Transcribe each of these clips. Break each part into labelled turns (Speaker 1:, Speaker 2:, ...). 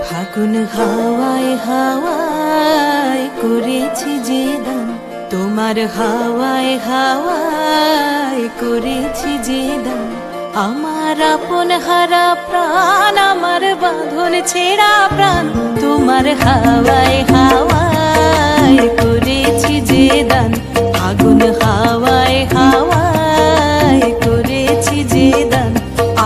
Speaker 1: ফাগুন হাওয়ায় হাওয়ায় করেছি যে দান, তোমার হাওয়ায় হাওয়ায় করেছি যে দান। আমার আপন হারা প্রাণ, আমার বাঁধন ছেঁড়া প্রাণ, তোমার হাওয়ায় হাওয়ায় করেছি যে দান। ফাগুন হাওয়ায় হাওয়ায় করেছি যে দান।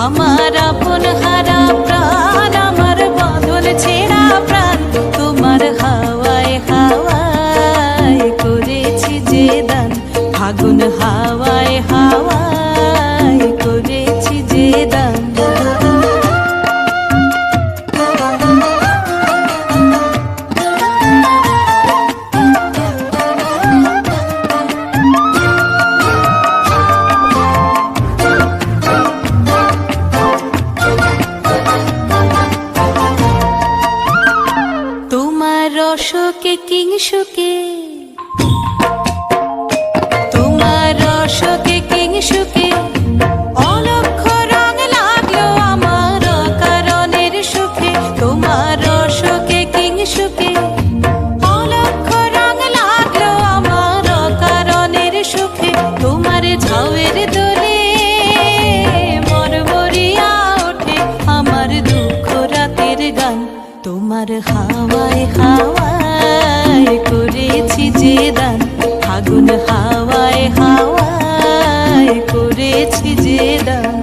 Speaker 1: আমার আপন হারা প্রাণ, আমার বাঁধন ছেঁড়া প্রাণ, তোমার হাওয়ায় হাওয়ায় করেছি যে দান। ফাগুন হাওয়ায় হাওয়ায় করেছি যে দান। তোমার রসকে কিংসুকে, তোমার রসকে কিংসুকে অলক্ষ রং লাগলো আমার কারণের সুখে। তোমার রসকে কিংসুকে অলক্ষ রং লাগলো আমার কারণের সুখে। তোমার ঝাউয়ের দোলে মরমরিয়া ওঠে আমার দুঃখ রাতের গান। তোমার হাওয়ায় হাওয়ায় করেছি যে দান। ফাগুন হাওয়ায় হাওয়ায় করেছি যে দান।